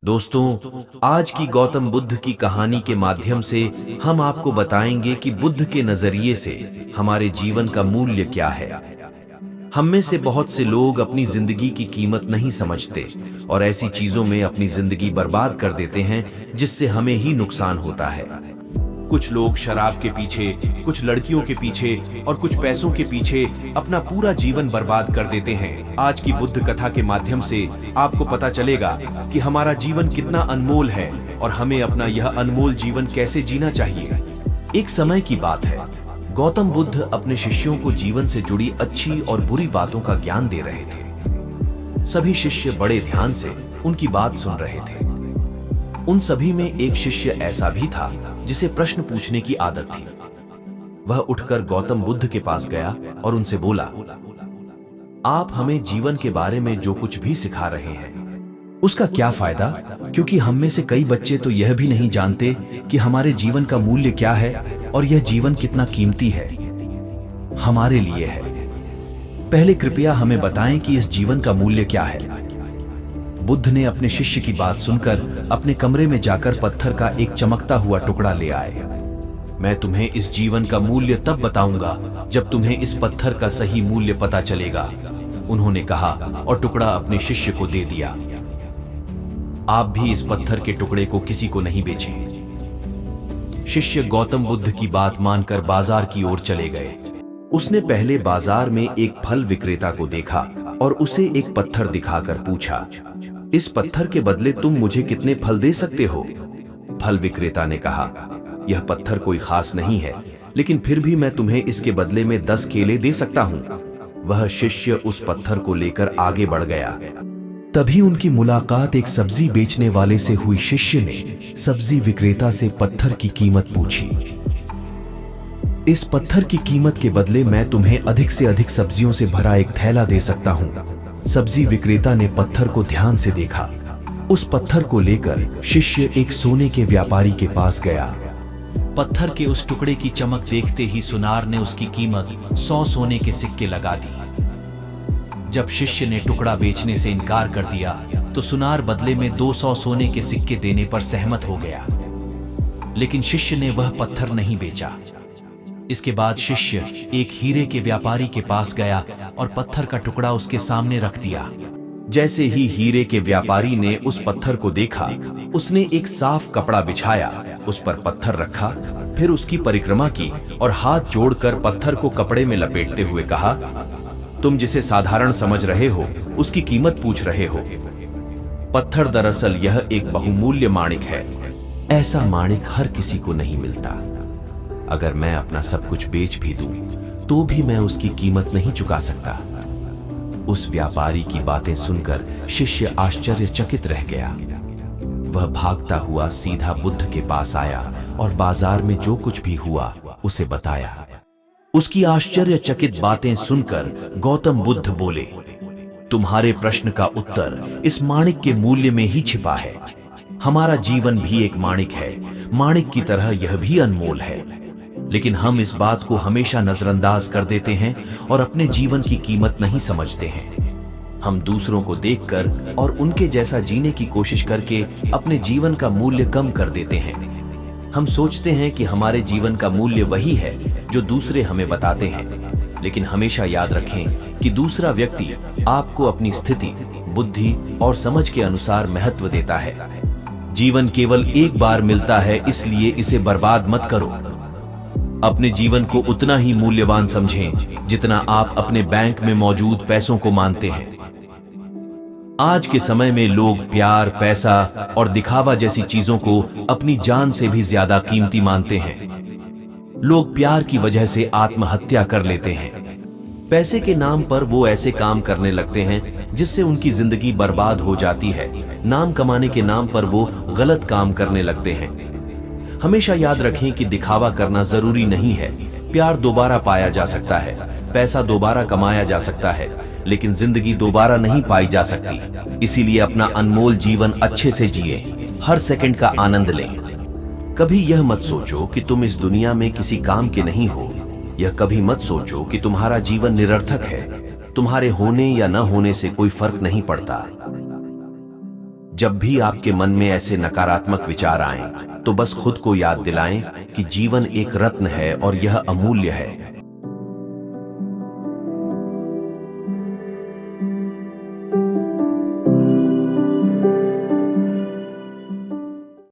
दोस्तों, आज की गौतम बुद्ध की कहानी के माध्यम से हम आपको बताएंगे कि बुद्ध के नजरिए से हमारे जीवन का मूल्य क्या है। हम में से बहुत से लोग अपनी जिंदगी की कीमत नहीं समझते और ऐसी चीजों में अपनी जिंदगी बर्बाद कर देते हैं जिससे हमें ही नुकसान होता है। कुछ लोग शराब के पीछे, कुछ लड़कियों के पीछे और कुछ पैसों के पीछे अपना पूरा जीवन बर्बाद कर देते हैं। आज की बुद्ध कथा के माध्यम से आपको पता चलेगा कि हमारा जीवन कितना अनमोल है और हमें अपना यह अनमोल जीवन कैसे जीना चाहिए। एक समय की बात है, गौतम बुद्ध अपने शिष्यों को जीवन से जुड़ी अच्छी और बुरी बातों का ज्ञान दे रहे थे। सभी शिष्य बड़े ध्यान से उनकी बात सुन रहे थे। उन सभी में एक शिष्य ऐसा भी था जिसे प्रश्न पूछने की आदत थी। वह उठकर गौतम बुद्ध के पास गया और उनसे बोला, आप हमें जीवन के बारे में जो कुछ भी सिखा रहे हैं उसका क्या फायदा, क्योंकि हम में से कई बच्चे तो यह भी नहीं जानते कि हमारे जीवन का मूल्य क्या है और यह जीवन कितना कीमती है, हमारे लिए है। पहले कृपया हमें बताएं कि इस जीवन का मूल्य क्या है। बुद्ध ने अपने शिष्य की बात सुनकर अपने कमरे में जाकर पत्थर का एक चमकता हुआ टुकड़ा ले आए। मैं तुम्हें इस जीवन का मूल्य तब बताऊंगा जब तुम्हें इस पत्थर का सही मूल्य पता चलेगा, उन्होंने कहा और टुकड़ा अपने शिष्य को दे दिया। आप भी इस पत्थर के टुकड़े को किसी को नहीं बेचें। शिष्य गौतम बुद्ध की बात मानकर बाजार की ओर चले गए। उसने पहले बाजार में एक फल विक्रेता को देखा और उसे एक पत्थर दिखाकर पूछा, इस पत्थर के बदले तुम मुझे कितने फल दे सकते हो? फल विक्रेता ने कहा, यह पत्थर कोई खास नहीं है, लेकिन फिर भी मैं तुम्हें इसके बदले में 10 केले दे सकता हूं। वह शिष्य उस पत्थर को लेकर आगे बढ़ गया। तभी उनकी मुलाकात एक सब्जी बेचने वाले से हुई। शिष्य ने सब्जी विक्रेता से पत्थर की कीमत पूछी। इस पत्थर की कीमत के बदले मैं तुम्हें अधिक से अधिक सब्जियों से भरा एक थैला दे सकता हूं। सब्जी विक्रेता ने पत्थर को ध्यान से देखा। उस पत्थर को लेकर शिष्य एक सोने के व्यापारी के पास गया। पत्थर के उस टुकड़े की चमक देखते ही सुनार ने उसकी कीमत 100 सोने के सिक्के लगा दी। जब शिष्य ने टुकड़ा बेचने से इनकार कर दिया तो सुनार बदले में 200 सोने के सिक्के देने पर सहमत हो गया, लेकिन शिष्य ने वह पत्थर नहीं बेचा। इसके बाद शिष्य एक हीरे के व्यापारी के पास गया और पत्थर का टुकड़ा उसके सामने रख दिया। जैसे ही हीरे के व्यापारी ने उस पत्थर को देखा, उसने एक साफ कपड़ा बिछाया, उस पर पत्थर रखा, फिर उसकी परिक्रमा की और हाथ जोड़कर पत्थर को कपड़े में लपेटते हुए कहा, तुम जिसे साधारण समझ रहे हो उसकी कीमत पूछ रहे हो। पत्थर दरअसल यह एक बहुमूल्य माणिक है। ऐसा माणिक हर किसी को नहीं मिलता। अगर मैं अपना सब कुछ बेच भी दूं, तो भी मैं उसकी कीमत नहीं चुका सकता। उस व्यापारी की बातें सुनकर शिष्य आश्चर्यचकित रह गया। वह भागता हुआ सीधा बुद्ध के पास आया और बाजार में जो कुछ भी हुआ उसे बताया। उसकी आश्चर्यचकित बातें सुनकर गौतम बुद्ध बोले, तुम्हारे प्रश्न का उत्तर इस माणिक के मूल्य में ही छिपा है। हमारा जीवन भी एक माणिक है, माणिक की तरह यह भी अनमोल है, लेकिन हम इस बात को हमेशा नजरअंदाज कर देते हैं और अपने जीवन की कीमत नहीं समझते हैं। हम दूसरों को देखकर और उनके जैसा जीने की कोशिश करके अपने जीवन का मूल्य कम कर देते हैं। हम सोचते हैं कि हमारे जीवन का मूल्य वही है जो दूसरे हमें बताते हैं, लेकिन हमेशा याद रखें कि दूसरा व्यक्ति आपको अपनी स्थिति, बुद्धि और समझ के अनुसार महत्व देता है। जीवन केवल एक बार मिलता है, इसलिए इसे बर्बाद मत करो। अपने जीवन को उतना ही मूल्यवान समझें जितना आप अपने बैंक में मौजूद पैसों को मानते हैं। आज के समय में लोग प्यार, पैसा और दिखावा जैसी चीजों को अपनी जान से भी ज्यादा कीमती मानते हैं। लोग प्यार की वजह से आत्महत्या कर लेते हैं। पैसे के नाम पर वो ऐसे काम करने लगते हैं जिससे उनकी जिंदगी बर्बाद हो जाती है। नाम कमाने के नाम पर वो गलत काम करने लगते हैं। हमेशा याद रखें कि दिखावा करना जरूरी नहीं है। प्यार दोबारा पाया जा सकता है, पैसा दोबारा कमाया जा सकता है, लेकिन जिंदगी दोबारा नहीं पाई जा सकती। इसीलिए अपना अनमोल जीवन अच्छे से जिए, हर सेकंड का आनंद लें। कभी यह मत सोचो कि तुम इस दुनिया में किसी काम के नहीं हो। यह कभी मत सोचो कि तुम्हारा जीवन निरर्थक है। तुम्हारे होने या न होने से कोई फर्क नहीं पड़ता। जब भी आपके मन में ऐसे नकारात्मक विचार आएं, तो बस खुद को याद दिलाएं कि जीवन एक रत्न है और यह अमूल्य है।